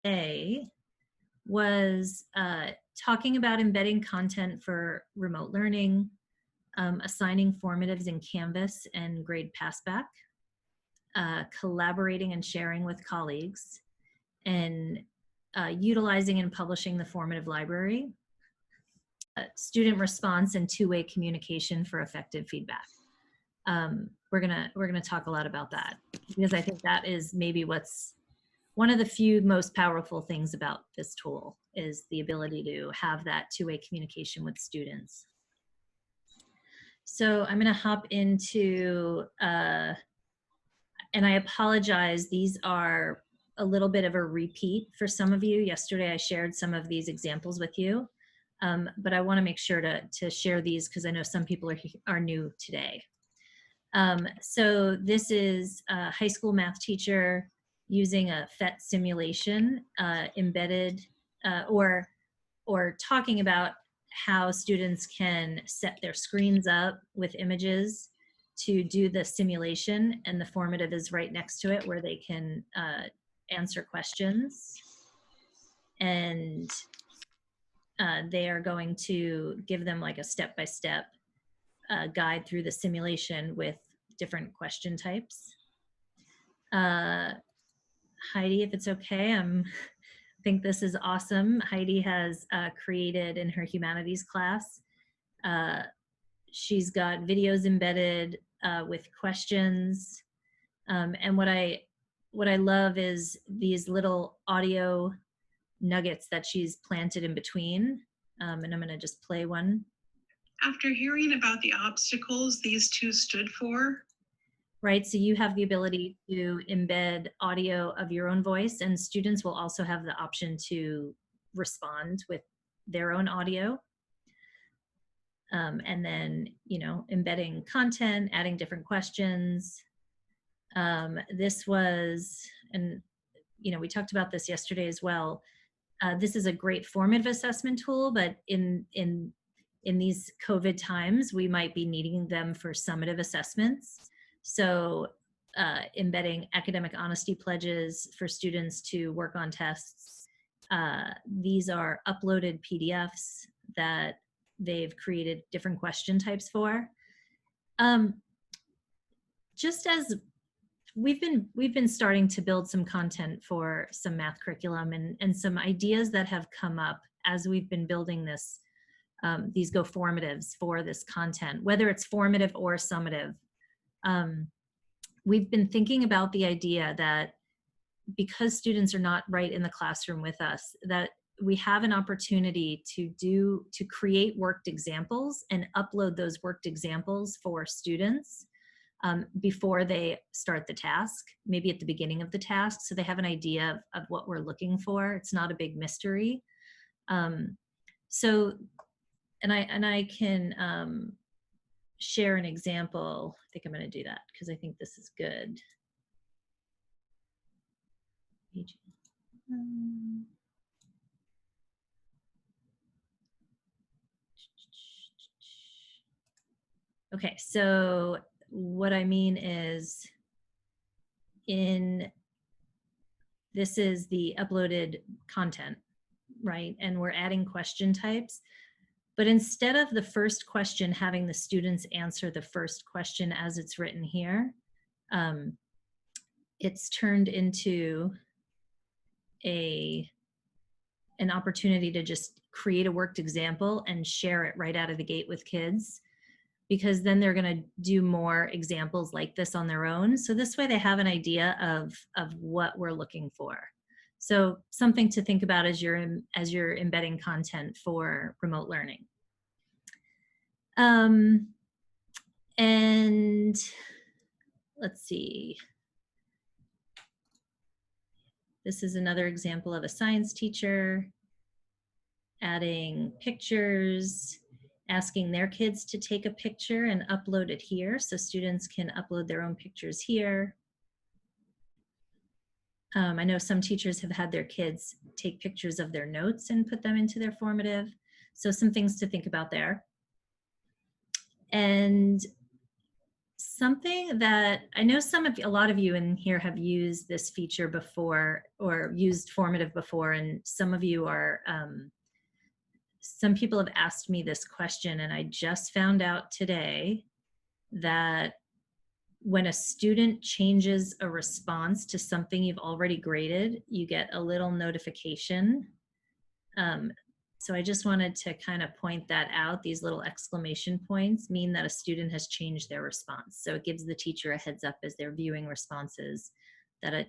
today was talking about embedding content for remote learning, assigning formatives in Canvas and grade Passback, collaborating and sharing with colleagues, and utilizing and publishing the Formative Library, student response, and two-way communication for effective feedback. We're gonna talk a lot about that because I think that is maybe what's one of the few most powerful things about this tool is the ability to have that two-way communication with students. So I'm gonna hop into, and I apologize, these are a little bit of a repeat for some of you. Yesterday I shared some of these examples with you, but I wanna make sure to share these because I know some people are new today. So this is a high school math teacher using a PhET simulation embedded or talking about how students can set their screens up with images to do the simulation, and the formative is right next to it where they can answer questions. And they are going to give them like a step-by-step guide through the simulation with different question types. Heidi, if it's okay, I think this is awesome. Heidi has created in her humanities class, she's got videos embedded with questions. And what I love is these little audio nuggets that she's planted in between. And I'm gonna just play one. After hearing about the obstacles these two stood for. Right, so you have the ability to embed audio of your own voice, and students will also have the option to respond with their own audio. And then, you know, embedding content, adding different questions. This was, and you know, we talked about this yesterday as well. This is a great formative assessment tool, but in these COVID times, we might be needing them for summative assessments. So embedding academic honesty pledges for students to work on tests. These are uploaded PDFs that they've created different question types for. Just as we've been starting to build some content for some math curriculum and some ideas that have come up as we've been building this, these GoFormatives for this content, whether it's formative or summative. We've been thinking about the idea that because students are not right in the classroom with us, that we have an opportunity to create worked examples and upload those worked examples for students before they start the task, maybe at the beginning of the task, so they have an idea of what we're looking for. It's not a big mystery. So, and I can share an example. I think I'm going to do that because I think this is good. Okay, so what I mean is this is the uploaded content, right? And we're adding question types. But instead of the first question having the students answer the first question as it's written here, it's turned into an opportunity to just create a worked example and share it right out of the gate with kids, because then they're going to do more examples like this on their own. So this way they have an idea of what we're looking for. So something to think about as you're embedding content for remote learning. And let's see. This is another example of a science teacher adding pictures, asking their kids to take a picture and upload it here so students can upload their own pictures here. I know some teachers have had their kids take pictures of their notes and put them into their formative. So some things to think about there. And Something that I know a lot of you in here have used this feature before or used Formative before, and some of you are, some people have asked me this question, and I just found out today that when a student changes a response to something you've already graded, you get a little notification. Um, so I just wanted to kind of point that out. These little exclamation points mean that a student has changed their response. So it gives the teacher a heads up as they're viewing responses that a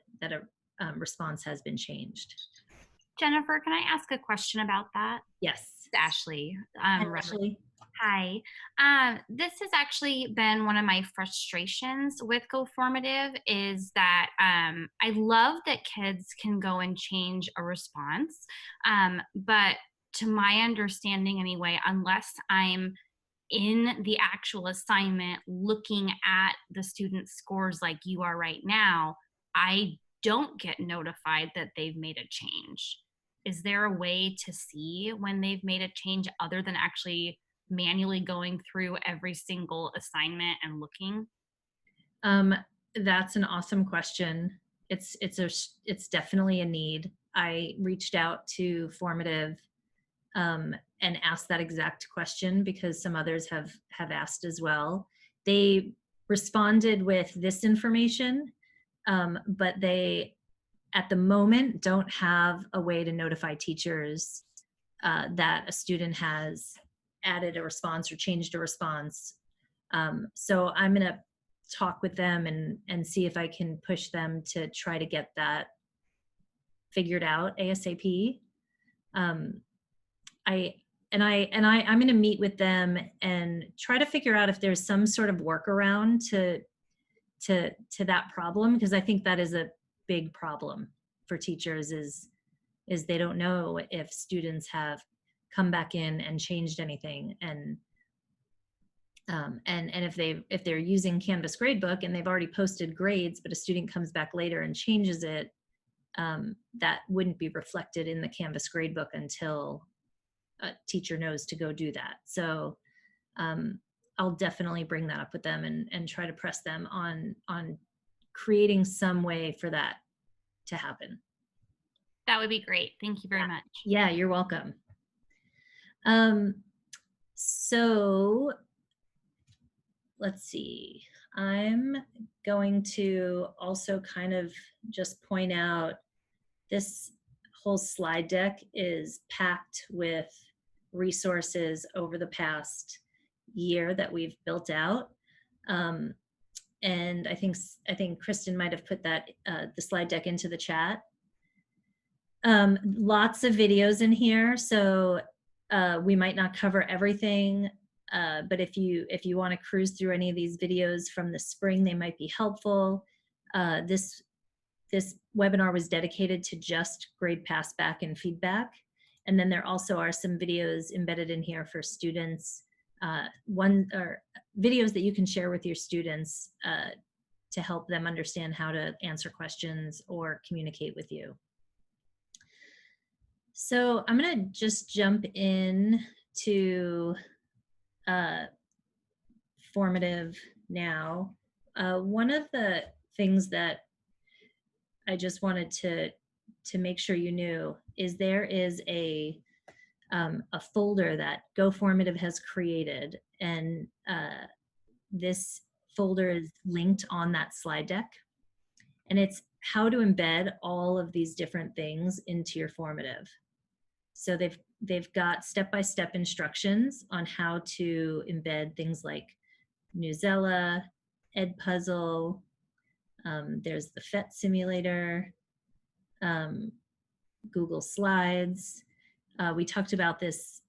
response has been changed. Jennifer, can I ask a question about that? Yes. It's Ashley. Hi, Ashley. Hi. This has actually been one of my frustrations with GoFormative is that I love that kids can go and change a response. But to my understanding anyway, unless I'm in the actual assignment looking at the student's scores like you are right now, I don't get notified that they've made a change. Is there a way to see when they've made a change other than actually manually going through every single assignment and looking? Um, that's an awesome question. It's definitely a need. I reached out to Formative and asked that exact question because some others have asked as well. They responded with this information, but they at the moment don't have a way to notify teachers that a student has added a response or changed a response. So I'm going to talk with them and see if I can push them to try to get that figured out ASAP. Um, I'm going to meet with them and try to figure out if there's some sort of workaround to that problem, because I think that is a big problem for teachers is they don't know if students have come back in and changed anything, and if they're using Canvas Gradebook and they've already posted grades, but a student comes back later and changes it, that wouldn't be reflected in the Canvas Gradebook until a teacher knows to go do that. So I'll definitely bring that up with them and try to press them on creating some way for that to happen. That would be great. Thank you very much. Yeah, you're welcome. So let's see. I'm going to also kind of just point out this whole slide deck is packed with resources over the past year that we've built out. And I think Kristen might have put that the slide deck into the chat. Lots of videos in here, so we might not cover everything, but if you want to cruise through any of these videos from the spring, they might be helpful. This webinar was dedicated to just grade passback and feedback, and then there also are some videos embedded in here for students. Videos that you can share with your students to help them understand how to answer questions or communicate with you. So I'm going to just jump in to Formative now. One of the things that I just wanted to make sure you knew is there is a folder that GoFormative has created, and this folder is linked on that slide deck, and it's how to embed all of these different things into your Formative. So they've got step-by-step instructions on how to embed things like Newsela, Edpuzzle, there's the PhET simulator, Google Slides. We've talked about this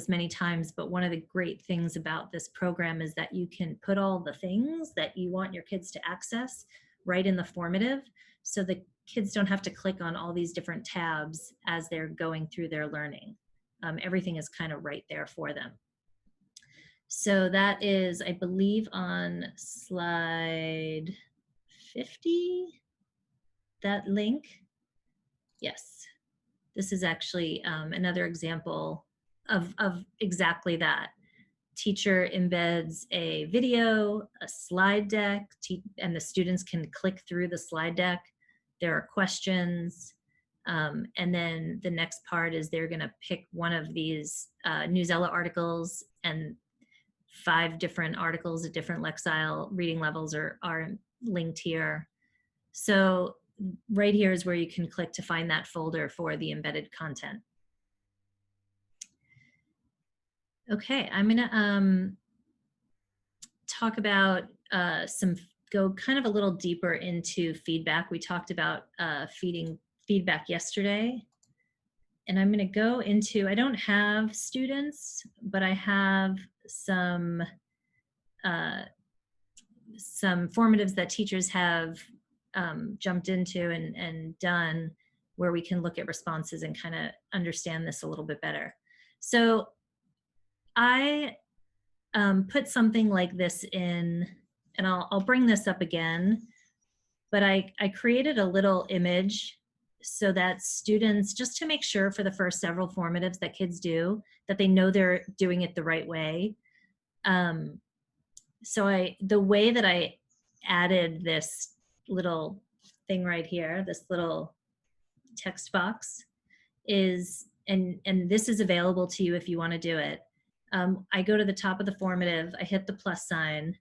many times, but one of the great things about this program is that you can put all the things that you want your kids to access right in the Formative, so the kids don't have to click on all these different tabs as they're going through their learning. Everything is kind of right there for them. So that is, I believe, on slide 50, that link. Yes, this is actually another example of exactly that. teacher embeds a video, a slide deck, and the students can click through the slide deck. There are questions. And then the next part is they're going to pick one of these Newsella articles, and 5 different articles at different Lexile reading levels are linked here. So right here is where you can click to find that folder for the embedded content. Okay, I'm gonna talk about go kind of a little deeper into feedback. We talked about feeding feedback yesterday. And I'm gonna go into, I don't have students, but I have some formatives that teachers have jumped into and done, where we can look at responses and kind of understand this a little bit better. So I put something like this in, and I'll bring this up again, but I created a little image so that students, just to make sure for the first several formatives that kids do, that they know they're doing it the right way. So the way that I added this little thing right here, this little text box is, and this is available to you if you want to do it. I go to the top of the formative, I hit the plus sign,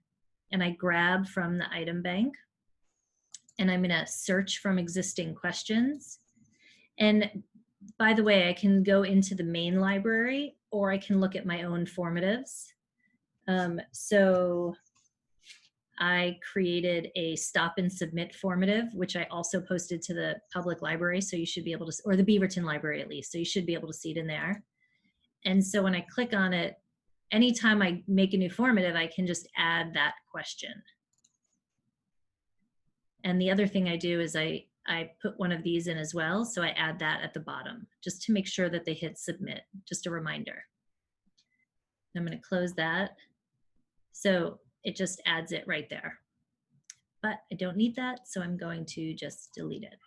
and I grab from the item bank, and I'm going to search from existing questions. And by the way, I can go into the main library, or I can look at my own formatives. So I created a stop and submit formative, which I also posted to the public library. So you should be able to, or the Beaverton library at least. So you should be able to see it in there. And so when I click on it, anytime I make a new formative, I can just add that question. And the other thing I do is I put one of these in as well. So I add that at the bottom, just to make sure that they hit submit, just a reminder. I'm going to close that. So it just adds it right there. But I don't need that, so I'm going to just delete it.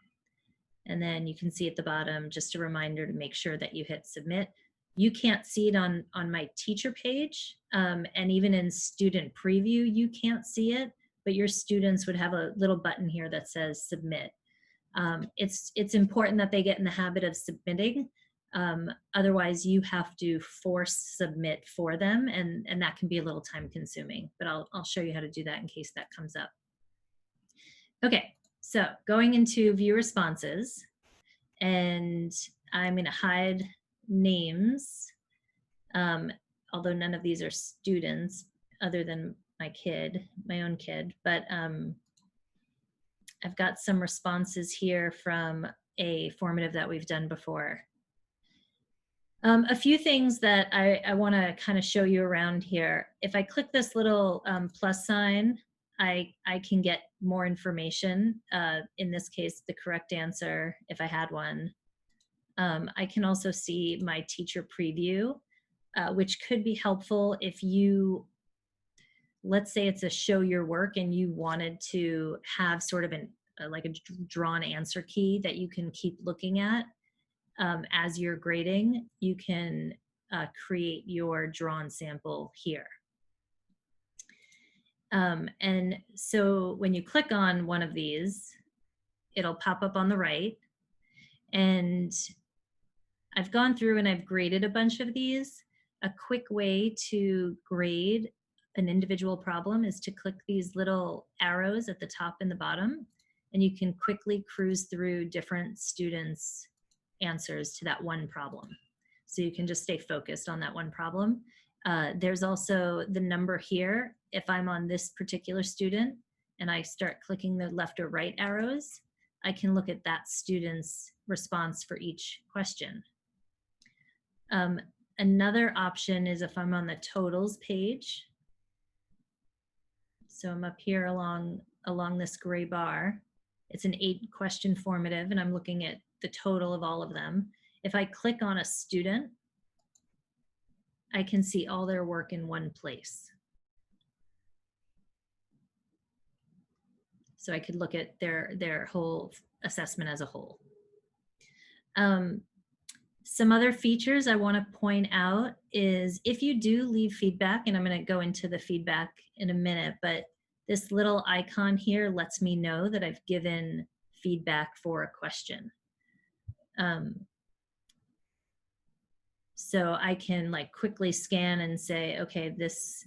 And then you can see at the bottom, just a reminder to make sure that you hit submit. You can't see it on my teacher page, and even in student preview, you can't see it, but your students would have a little button here that says submit. It's important that they get in the habit of submitting. Otherwise, you have to force submit for them, and that can be a little time consuming, but I'll show you how to do that in case that comes up. Okay, so going into view responses, and I'm going to hide names, although none of these are students other than my own kid, but I've got some responses here from a formative that we've done before. A few things that I want to kind of show you around here. If I click this little plus sign, I can get more information. In this case, the correct answer, if I had one. I can also see my teacher preview, which could be helpful if you, let's say it's a show your work and you wanted to have sort of like a drawn answer key that you can keep looking at. As you're grading, you can create your drawn sample here. And so when you click on one of these, it'll pop up on the right. And I've gone through and I've graded a bunch of these. A quick way to grade an individual problem is to click these little arrows at the top and the bottom, and you can quickly cruise through different students' answers to that one problem. So you can just stay focused on that one problem. There's also the number here. If I'm on this particular student and I start clicking the left or right arrows, I can look at that student's response for each question. Another option is if I'm on the totals page. So I'm up here along this gray bar. It's an 8-question formative, and I'm looking at the total of all of them. If I click on a student, I can see all their work in one place. So I could look at their whole assessment as a whole. Some other features I want to point out is if you do leave feedback, and I'm going to go into the feedback in a minute, but this little icon here lets me know that I've given feedback for a question. So I can like quickly scan and say, okay, this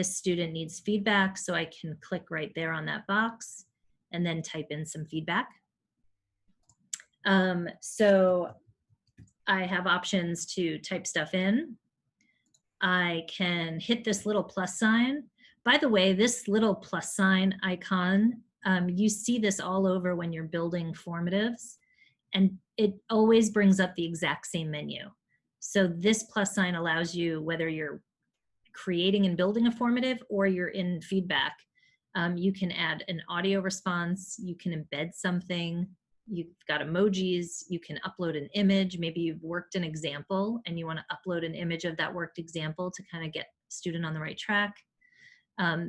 student needs feedback. So I can click right there on that box and then type in some feedback. So I have options to type stuff in. I can hit this little plus sign. By the way, this little plus sign icon, you see this all over when you're building formatives, and it always brings up the exact same menu. So this plus sign allows you, whether you're creating and building a formative or you're in feedback, you can add an audio response, you can embed something, you've got emojis, you can upload an image. Maybe you've worked an example and you want to upload an image of that worked example to kind of get student on the right track.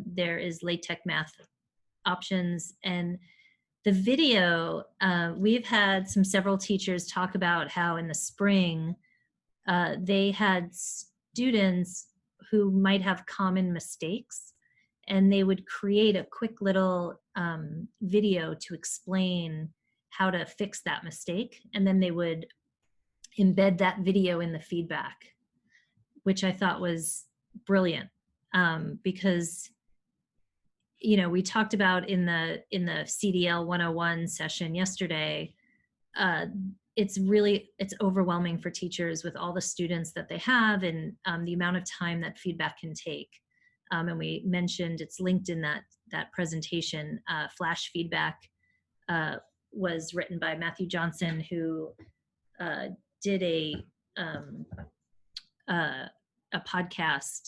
There is LaTeX math options, and the video, we've had several teachers talk about how in the spring, they had students who might have common mistakes, and they would create a quick little video to explain how to fix that mistake. And then they would embed that video in the feedback, which I thought was brilliant, because we talked about in the CDL 101 session yesterday, it's overwhelming for teachers with all the students that they have, and the amount of time that feedback can take. And we mentioned it's linked in that presentation. Flash feedback was written by Matthew Johnson, who did a podcast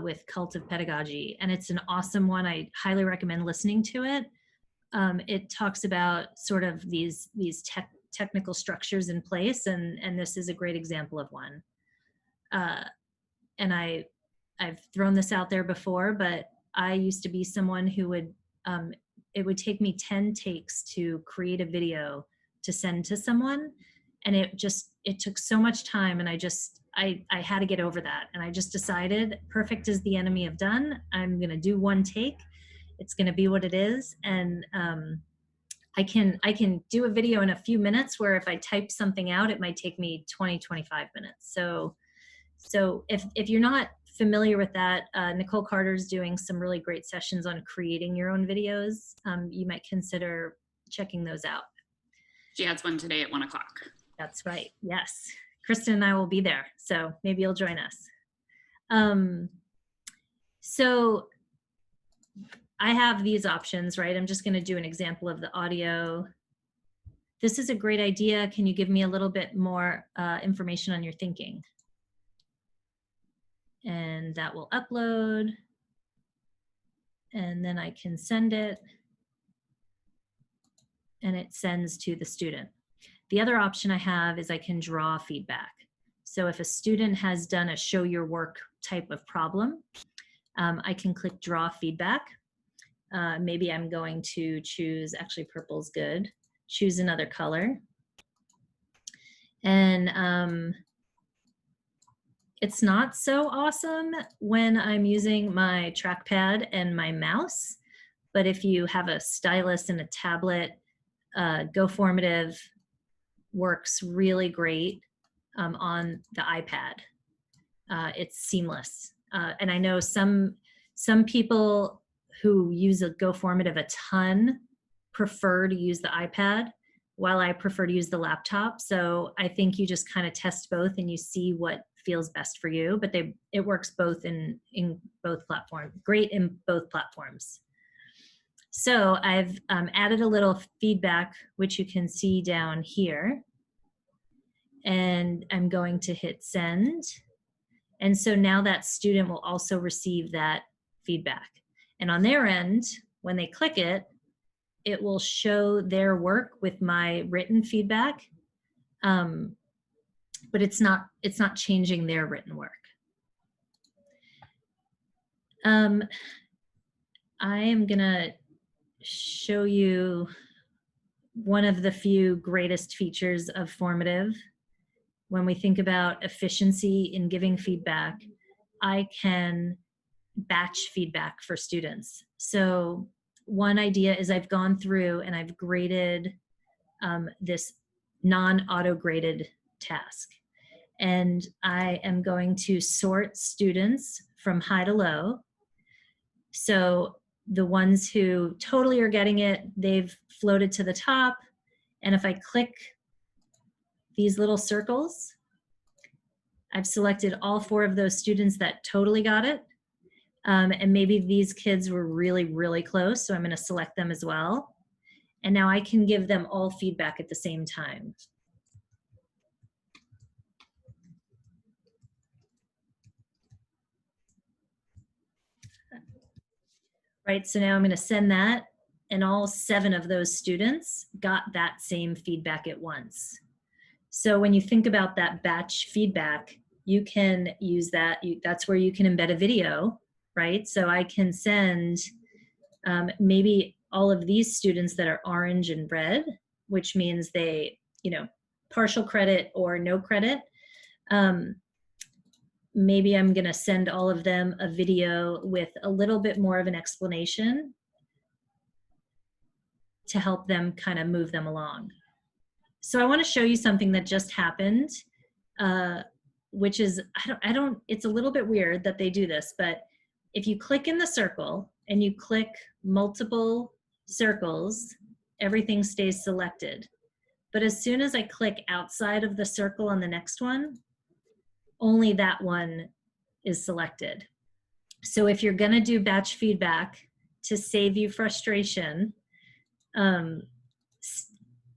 with Cult of Pedagogy, and it's an awesome one. I highly recommend listening to it. It talks about sort of these technical structures in place, and this is a great example of one. And I've thrown this out there before, but I used to be someone who would, it would take me 10 takes to create a video to send to someone. And it took so much time, and I had to get over that. And I just decided perfect is the enemy of done. I'm going to do one take. It's going to be what it is. And I can do a video in a few minutes, where if I type something out, it might take me 20, 25 minutes. So if you're not familiar with that, Nicole Carter's doing some really great sessions on creating your own videos. You might consider checking those out. She has one today at 1 o'clock. That's right. Yes. Kristen and I will be there, so maybe you'll join us. So I have these options, right? I'm just going to do an example of the audio. This is a great idea. Can you give me a little bit more information on your thinking? And that will upload. And then I can send it. And it sends to the student. The other option I have is I can draw feedback. So if a student has done a show your work type of problem, I can click draw feedback. Maybe I'm going to choose, actually purple's good, choose another color. And it's not so awesome when I'm using my trackpad and my mouse, but if you have a stylus and a tablet, GoFormative works really great on the iPad. It's seamless. And I know some people who use a GoFormative a ton prefer to use the iPad, while I prefer to use the laptop. So I think you just kind of test both and you see what feels best for you, but it works both in both platforms, great in both platforms. So I've added a little feedback, which you can see down here. And I'm going to hit send. And so now that student will also receive that feedback. And on their end, when they click it, it will show their work with my written feedback. But it's not changing their written work. I am gonna show you one of the few greatest features of Formative. when we think about efficiency in giving feedback, I can batch feedback for students. So one idea is I've gone through and I've graded this non-auto graded task. And I am going to sort students from high to low. So the ones who totally are getting it, they've floated to the top. And if I click these little circles, I've selected all 4 of those students that totally got it. And maybe these kids were really, really close, so I'm going to select them as well. And now I can give them all feedback at the same time. Right, so now I'm going to send that, and all 7 of those students got that same feedback at once. So when you think about that batch feedback, you can use that. That's where you can embed a video, right? So I can send maybe all of these students that are orange and red, which means they, partial credit or no credit. Maybe I'm going to send all of them a video with a little bit more of an explanation to help them kind of move them along. So I want to show you something that just happened, which is, it's a little bit weird that they do this, but if you click in the circle and you click multiple circles, everything stays selected. But as soon as I click outside of the circle on the next one, only that one is selected. So if you're going to do batch feedback to save you frustration,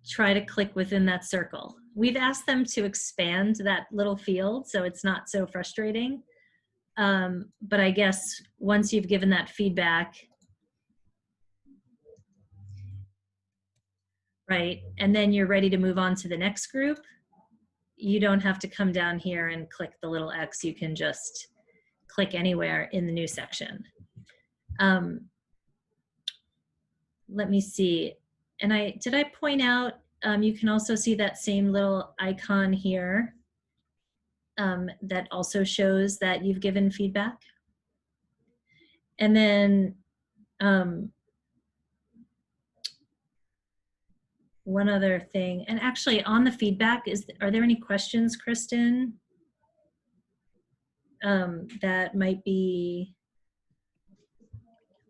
try to click within that circle. We've asked them to expand that little field so it's not so frustrating. But I guess once you've given that feedback, right, and then you're ready to move on to the next group, you don't have to come down here and click the little X. You can just click anywhere in the new section. Let me see. And did I point out, you can also see that same little icon here that also shows that you've given feedback. And then one other thing, and actually on the feedback, are there any questions, Kristen, that might be?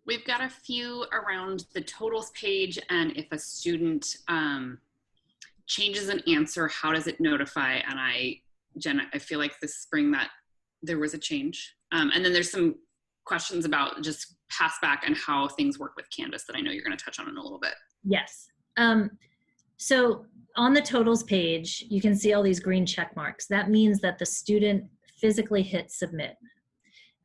We've got a few around the totals page, and if a student changes an answer, how does it notify? And Jen, I feel like this spring that there was a change. And then there's some questions about just Passback and how things work with Canvas that I know you're going to touch on in a little bit. Yes. So on the totals page, you can see all these green check marks. That means that the student physically hit submit.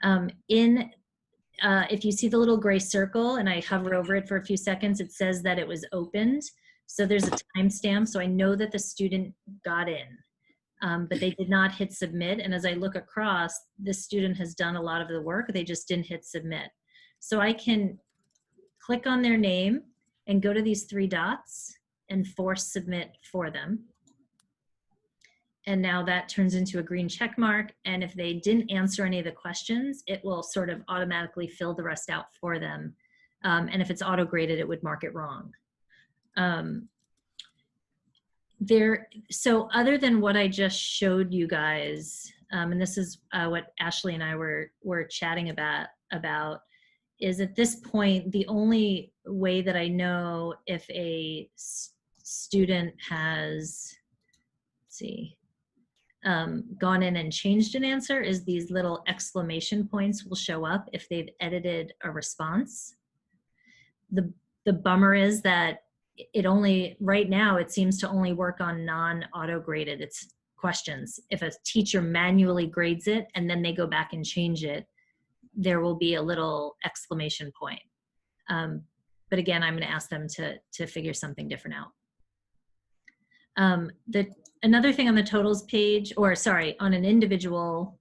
If you see the little gray circle and I hover over it for a few seconds, it says that it was opened. So there's a timestamp, so I know that the student got in, but they did not hit submit. And as I look across, this student has done a lot of the work, they just didn't hit submit. So I can click on their name and go to these 3 dots and force submit for them. And now that turns into a green check mark. And if they didn't answer any of the questions, it will sort of automatically fill the rest out for them. And if it's auto graded, it would mark it wrong. So other than what I just showed you guys, and this is what Ashley and I were chatting about, is at this point, the only way that I know if a student has, let's see, gone in and changed an answer is these little exclamation points will show up if they've edited a response. The bummer is that right now it seems to only work on non-auto graded questions. If a teacher manually grades it and then they go back and change it, there will be a little exclamation point. But again, I'm going to ask them to figure something different out. Another thing on the totals page, or sorry, on an individual,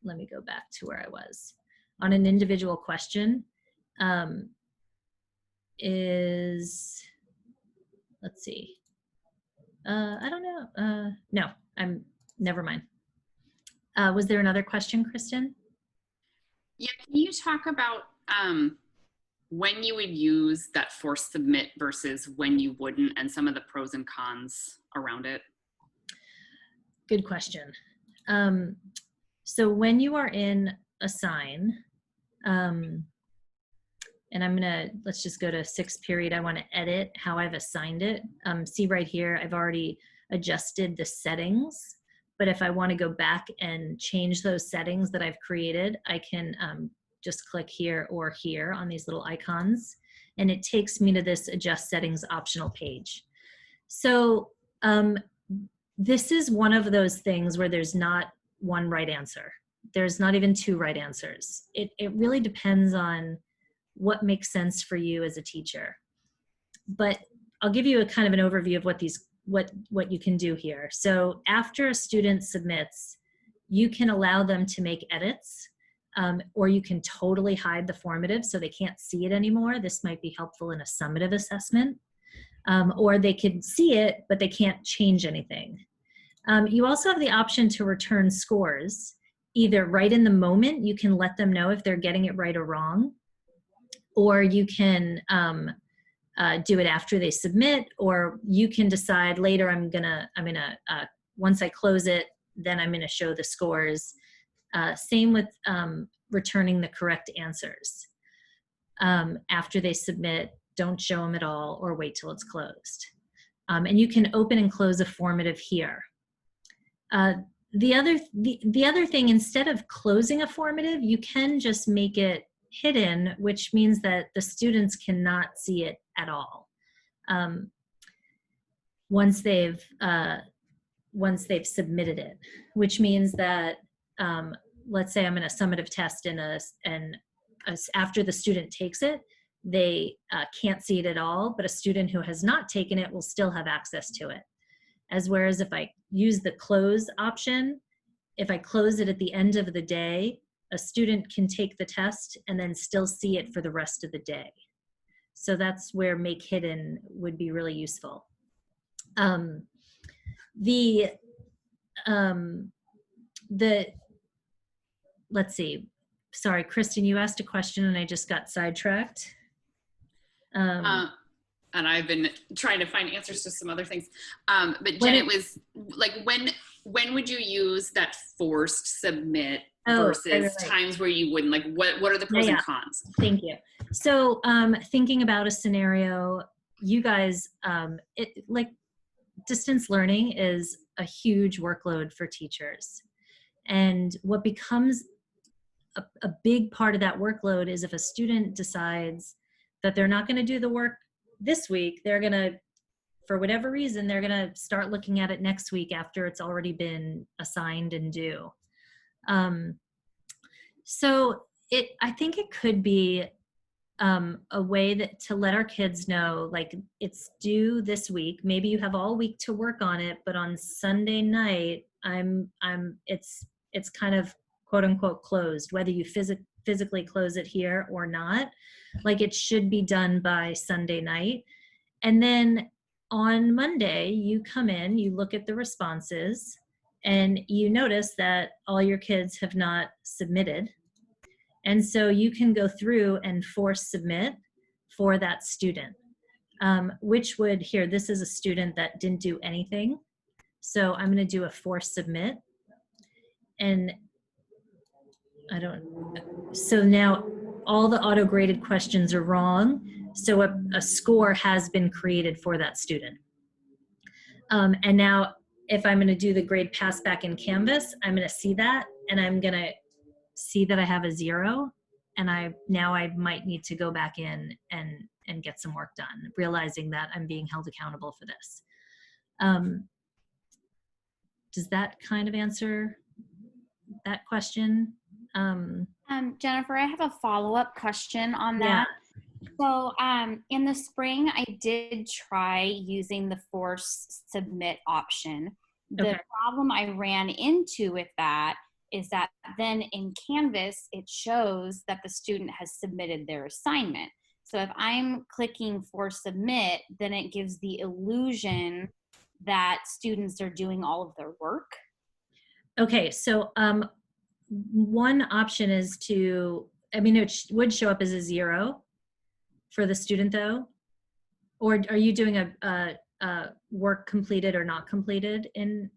let me go back to where I was. On an individual question is, let's see. I don't know. No, I'm never mind. Was there another question, Kristen? Yeah, can you talk about when you would use that force submit versus when you wouldn't, and some of the pros and cons around it? Good question. So when you are in assign, and let's just go to 6th period. I want to edit how I've assigned it. See right here, I've already adjusted the settings, but if I want to go back and change those settings that I've created, I can just click here or here on these little icons, and it takes me to this adjust settings optional page. So this is one of those things where there's not one right answer. There's not even 2 right answers. It really depends on what makes sense for you as a teacher. But I'll give you a kind of an overview of what you can do here. So after a student submits, you can allow them to make edits, or you can totally hide the formative so they can't see it anymore. This might be helpful in a summative assessment. Or they could see it, but they can't change anything. You also have the option to return scores. Either right in the moment, you can let them know if they're getting it right or wrong, or you can do it after they submit, or you can decide later, once I close it, then I'm gonna show the scores. Same with returning the correct answers. After they submit, don't show them at all or wait till it's closed. And you can open and close a formative here. The other thing, instead of closing a formative, you can just make it hidden, which means that the students cannot see it at all. Once they've submitted it, which means that let's say I'm in a summative test and after the student takes it, they can't see it at all, but a student who has not taken it will still have access to it. Whereas if I use the close option, if I close it at the end of the day, a student can take the test and then still see it for the rest of the day. So that's where make hidden would be really useful. Let's see. Sorry, Kristen, you asked a question and I just got sidetracked. And I've been trying to find answers to some other things. But Jen, it was like, when would you use that forced submit versus times where you wouldn't? Like, what are the pros and cons? Thank you. So thinking about a scenario, you guys, like distance learning is a huge workload for teachers. And what becomes a big part of that workload is if a student decides that they're not going to do the work this week, they're going to, for whatever reason, they're going to start looking at it next week after it's already been assigned and due. So I think it could be a way to let our kids know, like, it's due this week. Maybe you have all week to work on it, but on Sunday night, it's kind of quote unquote closed, whether you physically close it here or not. Like, it should be done by Sunday night. And then on Monday, you come in, you look at the responses, and you notice that all your kids have not submitted. And so you can go through and force submit for that student, which would, here, this is a student that didn't do anything. So I'm going to do a force submit. And so now all the auto-graded questions are wrong. So a score has been created for that student. And now if I'm going to do the grade pass back in Canvas, I'm going to see that, and I'm going to see that I have a 0. And now I might need to go back in and get some work done, realizing that I'm being held accountable for this. Does that kind of answer that question? Jennifer, I have a follow-up question on that. So in the spring, I did try using the force submit option. The problem I ran into with that is that then in Canvas, it shows that the student has submitted their assignment. So if I'm clicking for submit, then it gives the illusion that students are doing all of their work. Okay, so one option is to, I mean, it would show up as a 0 for the student though. Or are you doing a work completed or not completed in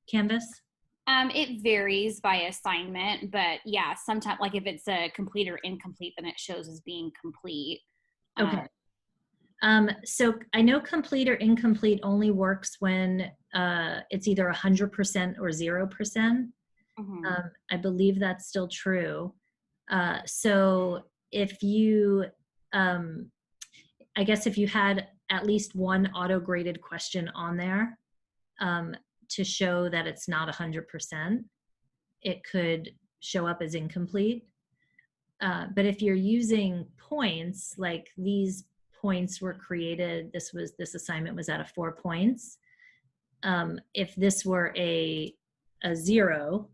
Canvas? It varies by assignment, but yeah, sometimes like if it's a complete or incomplete, then it shows as being complete. Okay. So I know complete or incomplete only works when it's either 100% or 0%. Mhm. I believe that's still true. So if you, I guess if you had at least one auto-graded question on there to show that it's not 100%, it could show up as incomplete. But if you're using points, like these points were created, this assignment was out of 4 points. If this were a 0,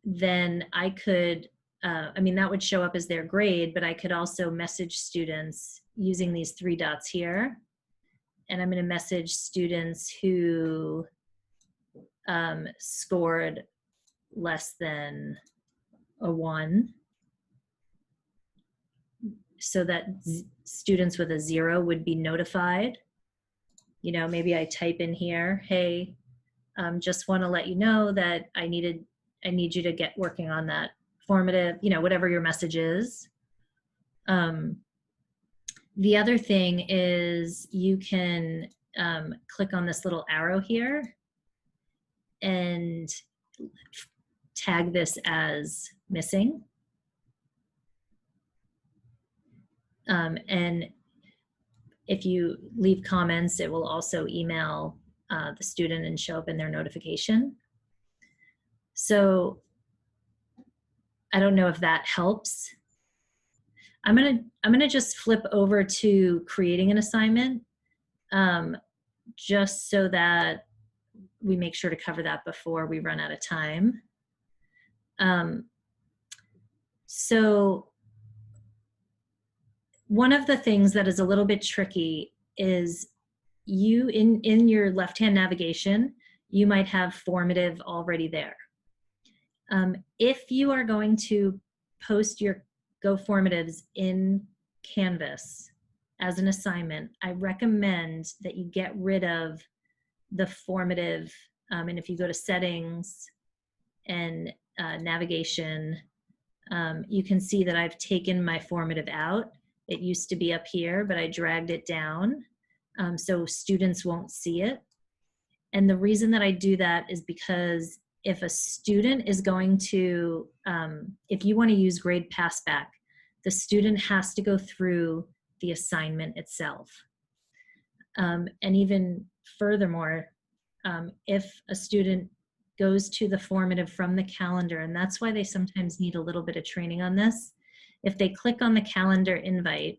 then I could, I mean, that would show up as their grade, but I could also message students using these 3 dots here. And I'm going to message students who scored less than a 1, so that students with a 0 would be notified. You know, maybe I type in here, hey, just want to let you know that I need you to get working on that formative, you know, whatever your message is. The other thing is you can click on this little arrow here and tag this as missing. And if you leave comments, it will also email the student and show up in their notification. So I don't know if that helps. I'm gonna just flip over to creating an assignment, just so that we make sure to cover that before we run out of time. So one of the things that is a little bit tricky is you in your left-hand navigation, you might have formative already there. If you are going to post your GoFormatives in Canvas as an assignment, I recommend that you get rid of the formative, and if you go to settings and navigation, you can see that I've taken my formative out. It used to be up here, but I dragged it down so students won't see it. And the reason that I do that is because if a student is going to, if you want to use grade Passback, the student has to go through the assignment itself. And even furthermore, if a student goes to the formative from the calendar, and that's why they sometimes need a little bit of training on this, if they click on the calendar invite,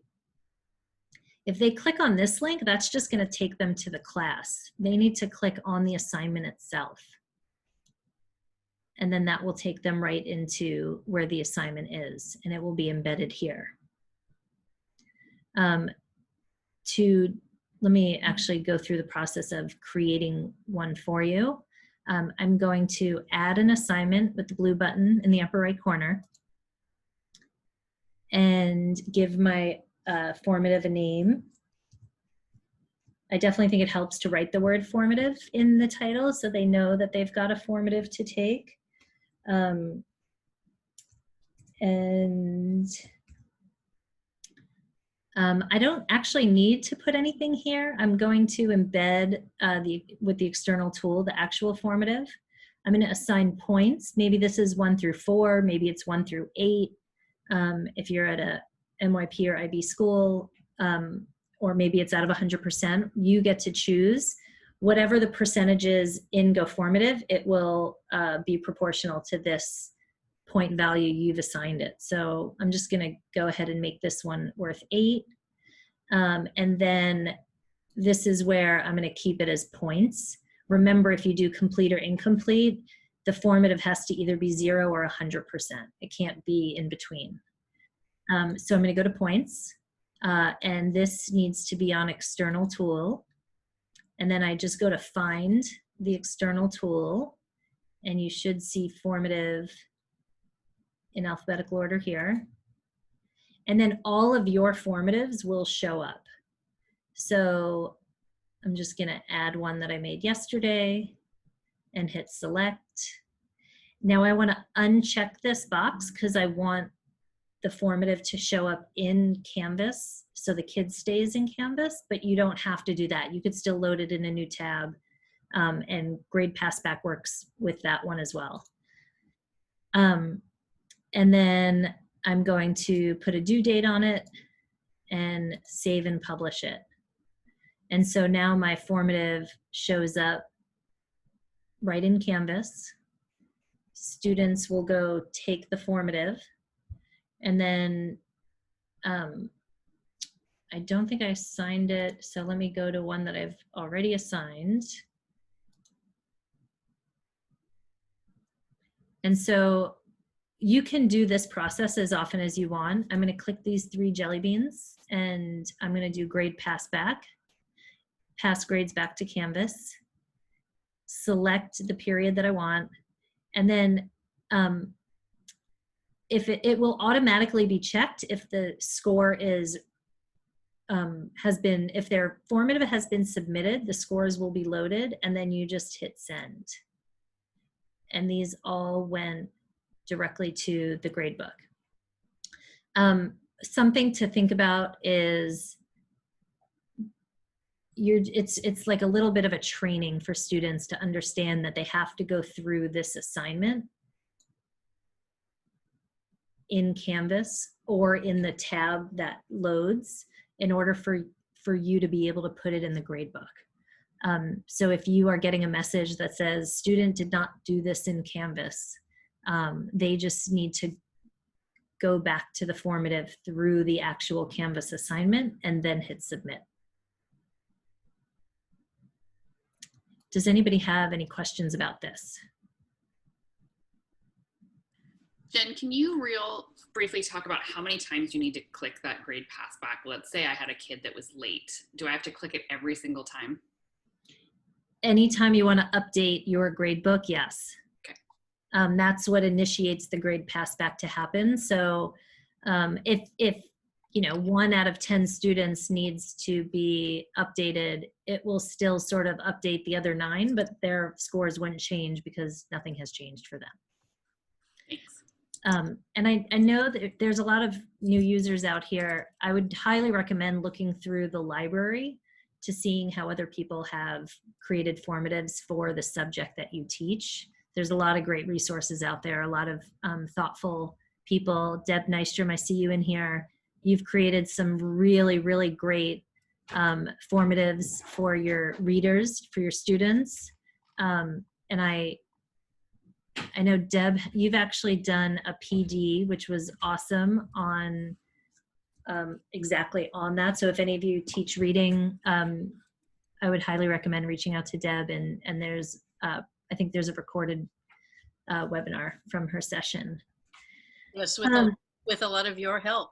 if they click on this link, that's just going to take them to the class. They need to click on the assignment itself. And then that will take them right into where the assignment is, and it will be embedded here. Let me actually go through the process of creating one for you. I'm going to add an assignment with the blue button in the upper right corner and give my formative a name. I definitely think it helps to write the word formative in the title so they know that they've got a formative to take. I don't actually need to put anything here. I'm going to embed with the external tool, the actual formative. I'm going to assign points. Maybe this is 1 through 4, maybe it's 1 through 8. If you're at a NYP or IB school, or maybe it's out of 100%, you get to choose. Whatever the percentage is in GoFormative, it will be proportional to this point value you've assigned it. So I'm just going to go ahead and make this one worth 8. And then this is where I'm going to keep it as points. Remember, if you do complete or incomplete, the formative has to either be 0 or 100%. It can't be in between. So I'm going to go to points, and this needs to be on external tool. And then I just go to find the external tool, and you should see formative in alphabetical order here. And then all of your formatives will show up. So I'm just gonna add one that I made yesterday and hit select. Now I wanna uncheck this box because I want the formative to show up in Canvas so the kid stays in Canvas, but you don't have to do that. You could still load it in a new tab, and Grade Passback works with that one as well. And then I'm going to put a due date on it and save and publish it. And so now my formative shows up right in Canvas. Students will go take the formative, and then I don't think I assigned it, so let me go to one that I've already assigned. And so you can do this process as often as you want. I'm going to click these 3 jelly beans, and I'm going to do grade pass back, pass grades back to Canvas, select the period that I want, and then if it will automatically be checked if the score is if their formative has been submitted, the scores will be loaded, and then you just hit send. And these all went directly to the gradebook. Something to think about is it's like a little bit of a training for students to understand that they have to go through this assignment in Canvas or in the tab that loads in order for you to be able to put it in the gradebook. So if you are getting a message that says student did not do this in Canvas, they just need to go back to the formative through the actual Canvas assignment and then hit submit. Does anybody have any questions about this? Jen, can you briefly talk about how many times you need to click that grade pass back? Let's say I had a kid that was late. Do I have to click it every single time? Anytime you want to update your gradebook, yes. Okay. That's what initiates the grade pass back to happen. So if 1 out of 10 students needs to be updated, it will still sort of update the other 9, but their scores wouldn't change because nothing has changed for them. Thanks. And I know that there's a lot of new users out here. I would highly recommend looking through the library to seeing how other people have created formatives for the subject that you teach. There's a lot of great resources out there, a lot of thoughtful people. Deb Nystrom, I see you in here. You've created some really, really great formatives for your readers, for your students. And I know, Deb, you've actually done a PD, which was awesome on exactly on that. So if any of you teach reading, I would highly recommend reaching out to Deb. And there's, I think there's a recorded webinar from her session. Yes, with a lot of your help.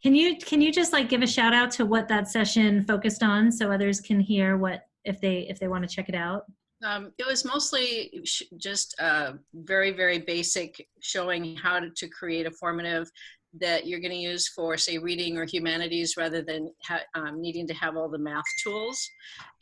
Can you just like give a shout out to what that session focused on so others can hear what, if they want to check it out? It was mostly just very, very basic, showing how to create a formative that you're going to use for, say, reading or humanities rather than needing to have all the math tools.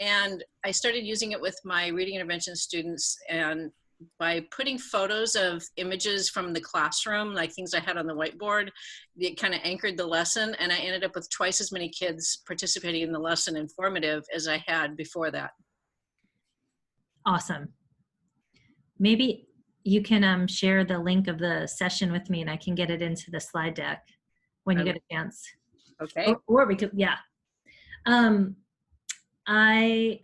And I started using it with my reading intervention students, and by putting photos of images from the classroom, like things I had on the whiteboard, it kind of anchored the lesson, and I ended up with twice as many kids participating in the lesson in formative as I had before that. Awesome. Maybe you can share the link of the session with me and I can get it into the slide deck when you get a chance. Okay. Or we could, yeah. I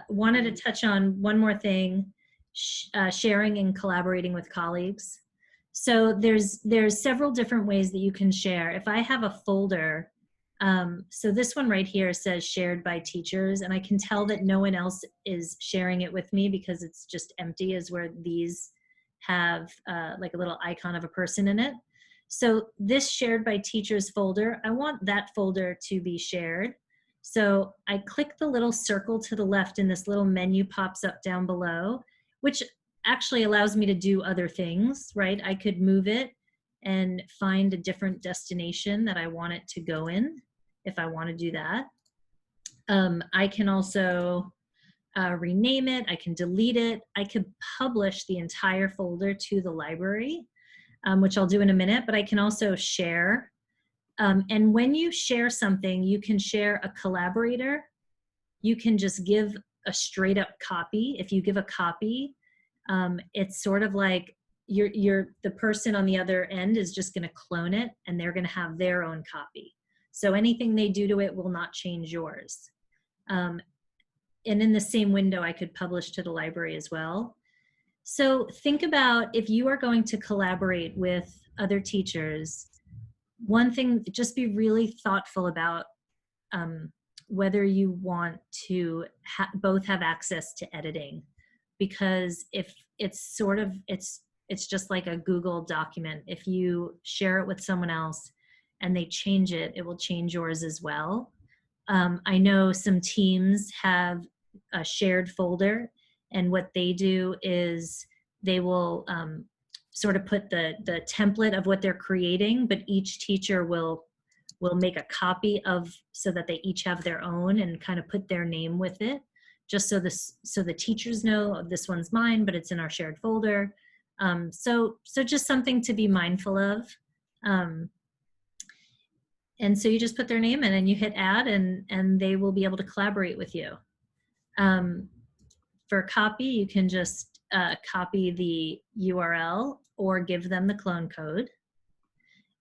wanted to touch on one more thing, sharing and collaborating with colleagues. So there's several different ways that you can share. If I have a folder, so this one right here says shared by teachers, and I can tell that no one else is sharing it with me because it's just empty, is where these have like a little icon of a person in it. So this shared by teachers folder, I want that folder to be shared. So I click the little circle to the left and this little menu pops up down below, which actually allows me to do other things, right? I could move it and find a different destination that I want it to go in if I want to do that. I can also rename it. I can delete it. I could publish the entire folder to the library, which I'll do in a minute, but I can also share. And when you share something, you can share a collaborator. You can just give a straight up copy. If you give a copy, it's sort of like the person on the other end is just going to clone it and they're going to have their own copy. So anything they do to it will not change yours. And in the same window, I could publish to the library as well. So think about if you are going to collaborate with other teachers, one thing, just be really thoughtful about whether you want to both have access to editing, because if it's sort of, it's just like a Google document. If you share it with someone else and they change it, it will change yours as well. I know some teams have a shared folder, and what they do is they will sort of put the template of what they're creating, but each teacher will make a copy of, so that they each have their own and kind of put their name with it, just so the teachers know this one's mine, but it's in our shared folder. So just something to be mindful of. And so you just put their name in and you hit add, and they will be able to collaborate with you. For a copy, you can just copy the URL or give them the clone code.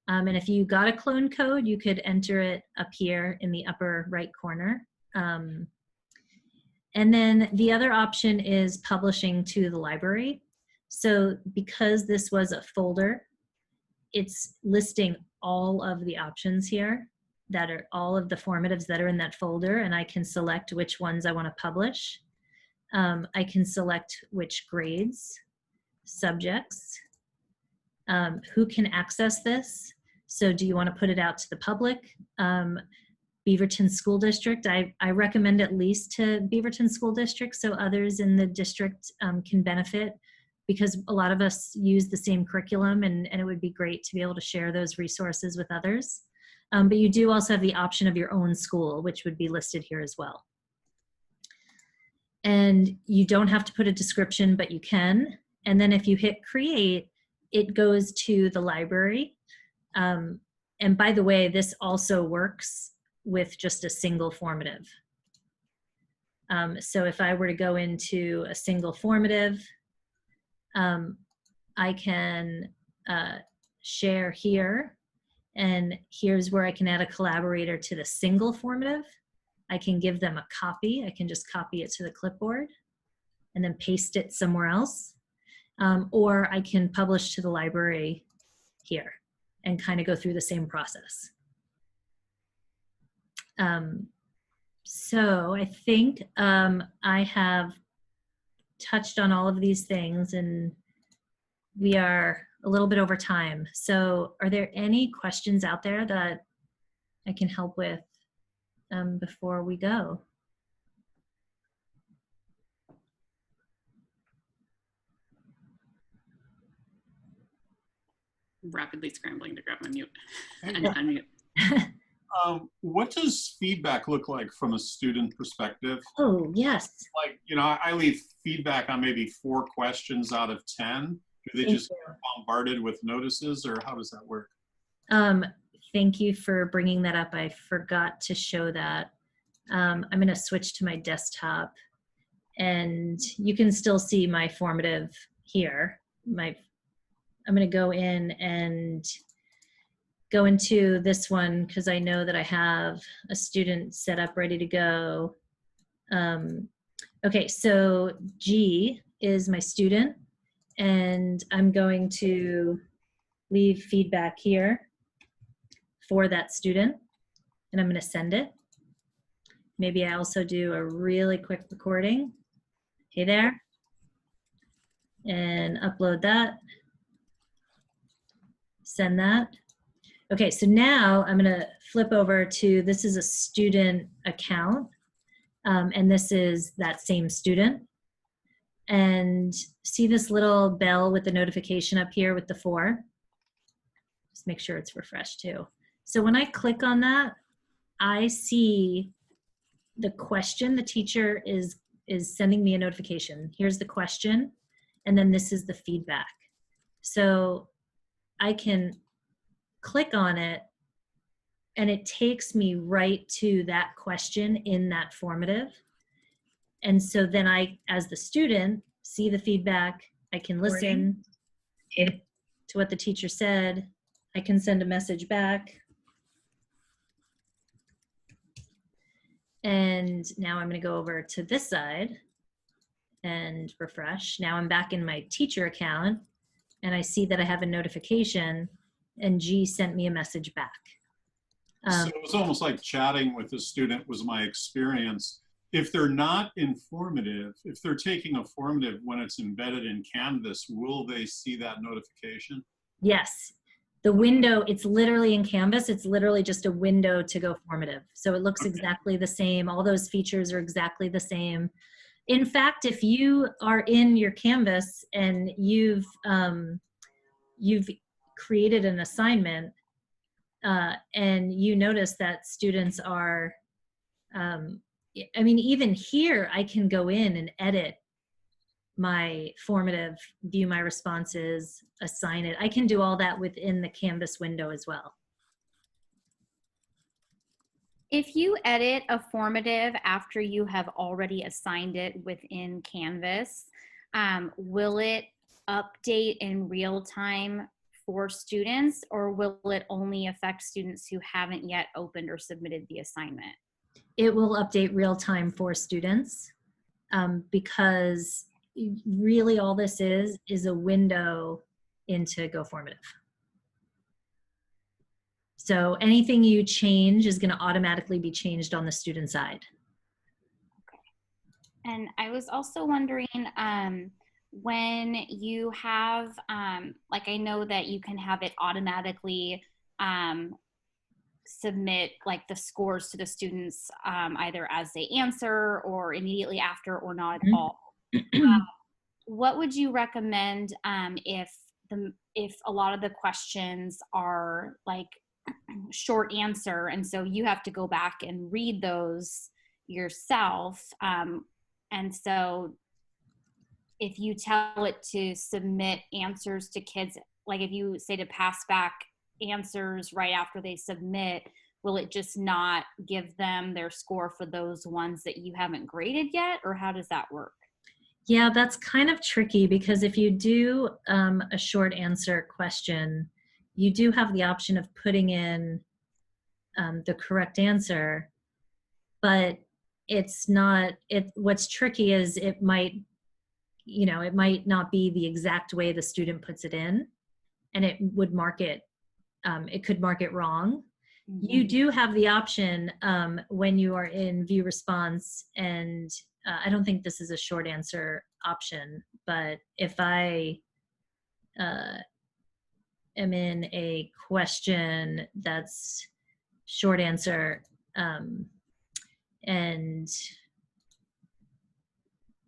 And if you got a clone code, you could enter it up here in the upper right corner. And then the other option is publishing to the library. So because this was a folder, it's listing all of the options here that are all of the formatives that are in that folder, and I can select which ones I want to publish. I can select which grades, subjects, who can access this. So do you want to put it out to the public? Beaverton School District, I recommend at least to Beaverton School District so others in the district can benefit, because a lot of us use the same curriculum, and it would be great to be able to share those resources with others. But you do also have the option of your own school, which would be listed here as well. And you don't have to put a description, but you can. And then if you hit create, it goes to the library. And by the way, this also works with just a single formative. So if I were to go into a single formative, I can share here, and here's where I can add a collaborator to the single formative. I can give them a copy. I can just copy it to the clipboard and then paste it somewhere else. Or I can publish to the library here and kind of go through the same process. So I think I have touched on all of these things, and we are a little bit over time. So are there any questions out there that I can help with before we go? Rapidly scrambling to grab my mute and unmute. What does feedback look like from a student perspective? Oh, yes. Like, you know, I leave feedback on maybe 4 questions out of 10. Do they just get bombarded with notices, or how does that work? Thank you for bringing that up. I forgot to show that. I'm going to switch to my desktop, and you can still see my formative here. I'm going to go in and go into this one because I know that I have a student set up ready to go. Okay, so G is my student, and I'm going to leave feedback here for that student, and I'm going to send it. Maybe I also do a really quick recording. Hey there. And upload that. Send that. Okay, so now I'm going to flip over to, this is a student account, and this is that same student. And see this little bell with the notification up here with the 4? Just make sure it's refreshed too. So when I click on that, I see the question. The teacher is sending me a notification. Here's the question, and then this is the feedback. So I can click on it, and it takes me right to that question in that formative. And so then I, as the student, see the feedback. I can listen to what the teacher said. I can send a message back. And now I'm going to go over to this side and refresh. Now I'm back in my teacher account, and I see that I have a notification, and G sent me a message back. So it was almost like chatting with the student was my experience. If they're not informative, if they're taking a formative when it's embedded in Canvas, will they see that notification? Yes. The window, it's literally in Canvas. It's literally just a window to GoFormative. So it looks exactly the same. All those features are exactly the same. In fact, if you are in your Canvas and you've created an assignment and you notice that students are, I mean, even here, I can go in and edit my formative, view my responses, assign it. I can do all that within the Canvas window as well. If you edit a formative after you have already assigned it within Canvas, will it update in real time for students, or will it only affect students who haven't yet opened or submitted the assignment? It will update real time for students because really all this is a window into GoFormative. So anything you change is going to automatically be changed on the student side. Okay. And I was also wondering, when you have, like I know that you can have it automatically submit like the scores to the students either as they answer or immediately after or not at all. What would you recommend if a lot of the questions are like short answer, and so you have to go back and read those yourself, and so if you tell it to submit answers to kids, like if you say to pass back answers right after they submit, will it just not give them their score for those ones that you haven't graded yet, or how does that work? Yeah, that's kind of tricky because if you do a short answer question, you do have the option of putting in the correct answer, but it's not, what's tricky is it might not be the exact way the student puts it in, and it would mark it, it could mark it wrong. Mm-hmm. You do have the option when you are in view response, and I don't think this is a short answer option, but if I am in a question that's short answer and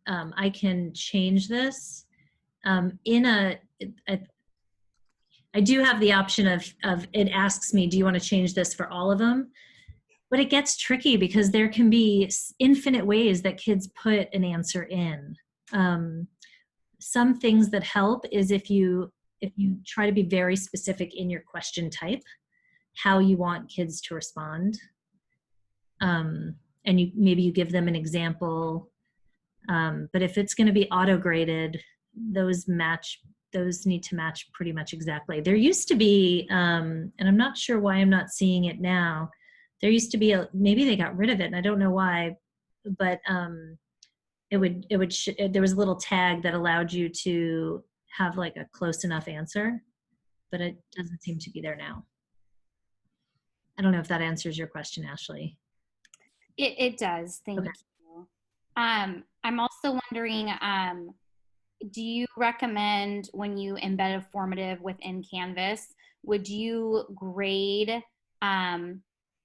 I can change this I do have the option of it asks me, do you want to change this for all of them? But it gets tricky because there can be infinite ways that kids put an answer in. Some things that help is if you try to be very specific in your question type, how you want kids to respond. And maybe you give them an example. But if it's going to be auto-graded, those need to match pretty much exactly. There used to be, and I'm not sure why I'm not seeing it now, there used to be maybe they got rid of it and I don't know why, but there was a little tag that allowed you to have like a close enough answer, but it doesn't seem to be there now. I don't know if that answers your question, Ashley. It does, thank you. I'm also wondering, do you recommend when you embed a formative within Canvas, would you grade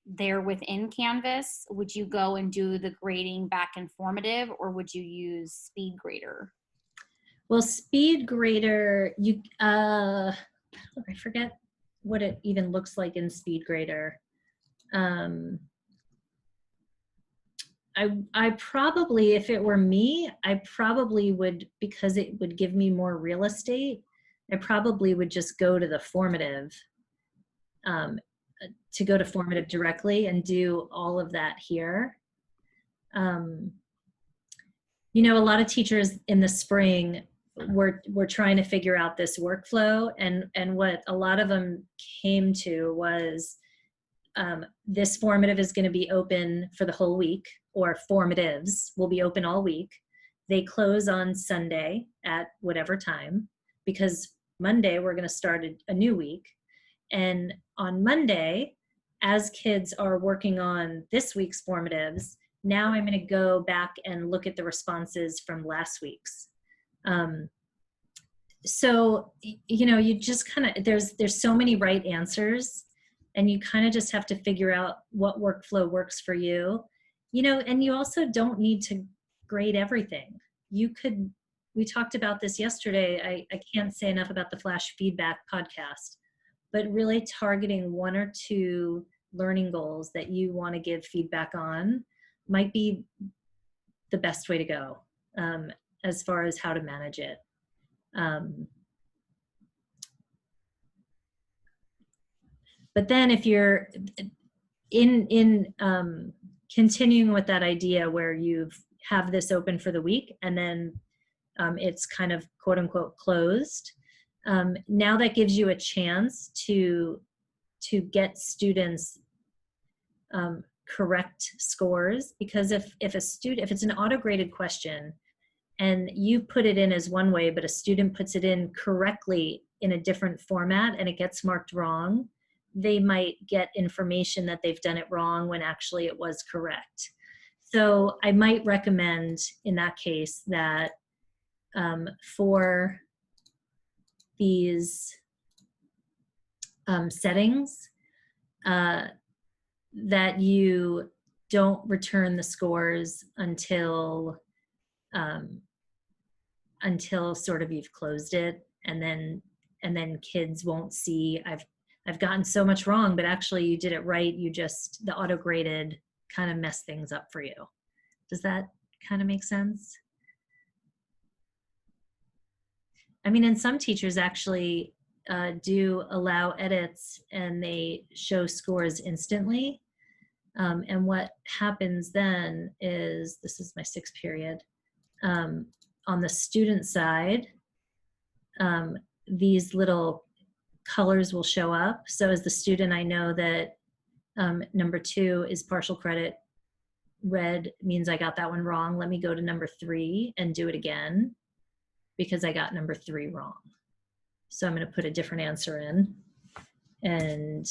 there within Canvas? Would you go and do the grading back in Formative, or would you use Speed Grader? Well, Speed Grader, I forget what it even looks like in Speed Grader. I probably, if it were me, I probably would, because it would give me more real estate, I probably would just go to the Formative, to go to Formative directly and do all of that here. You know, a lot of teachers in the spring were trying to figure out this workflow, and what a lot of them came to was this Formative is going to be open for the whole week, or Formatives will be open all week. They close on Sunday at whatever time, because Monday we're going to start a new week. And on Monday, as kids are working on this week's Formatives, now I'm going to go back and look at the responses from last week's. So, you know, you just kind of, there's so many right answers, and you kind of just have to figure out what workflow works for you. You know, and you also don't need to grade everything. You could, we talked about this yesterday. I can't say enough about the Flash Feedback podcast, but really targeting 1 or 2 learning goals that you want to give feedback on might be the best way to go, as far as how to manage it. But then if you're in continuing with that idea where you have this open for the week, and then it's kind of quote unquote closed, now that gives you a chance to get students correct scores, because if it's an auto-graded question and you put it in as one way, but a student puts it in correctly in a different format and it gets marked wrong, they might get information that they've done it wrong when actually it was correct. So I might recommend in that case that for these settings, that you don't return the scores until sort of you've closed it, and then kids won't see I've gotten so much wrong, but actually you did it right. You just, the auto graded kind of messed things up for you. Does that kind of make sense? I mean, and some teachers actually do allow edits and they show scores instantly. And what happens then is, this is my 6th period, on the student side, these little colors will show up. So as the student, I know that number 2 is partial credit. Red means I got that one wrong. Let me go to number 3 and do it again, because I got number 3 wrong. So I'm going to put a different answer in and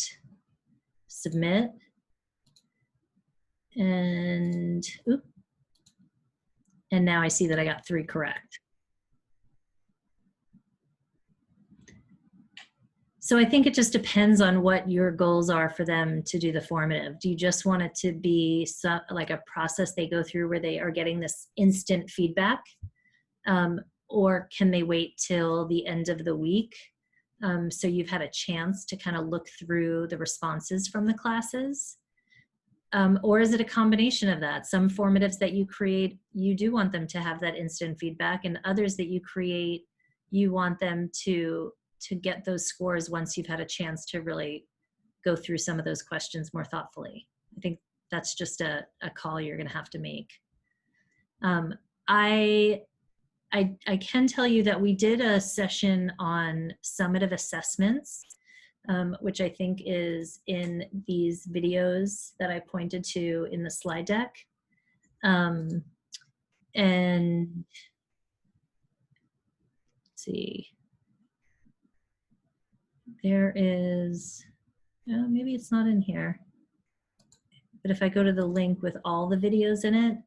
submit. And now I see that I got 3 correct. So I think it just depends on what your goals are for them to do the formative. Do you just want it to be like a process they go through where they are getting this instant feedback? Or can they wait till the end of the week, so you've had a chance to kind of look through the responses from the classes? Or is it a combination of that? Some formatives that you create, you do want them to have that instant feedback, and others that you create, you want them to get those scores once you've had a chance to really go through some of those questions more thoughtfully. I think that's just a call you're going to have to make. I can tell you that we did a session on summative assessments, which I think is in these videos that I pointed to in the slide deck. And let's see, there is, maybe it's not in here, but if I go to the link with all the videos in it,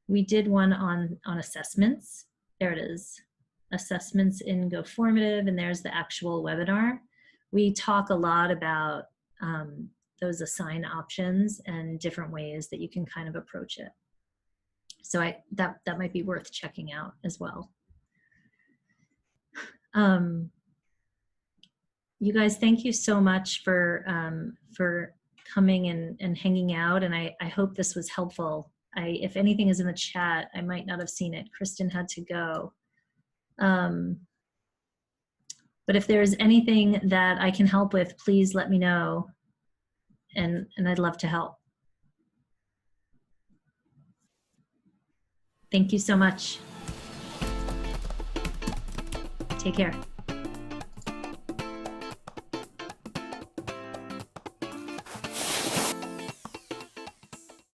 we did one on assessments. There it is, assessments in GoFormative, and there's the actual webinar we talk a lot about those assign options and different ways that you can kind of approach it. So that might be worth checking out as well. You guys, thank you so much for coming and hanging out, and I hope this was helpful. If anything is in the chat, I might not have seen it. Kristen had to go. But if there's anything that I can help with, please let me know, and I'd love to help. Thank you so much. Take care.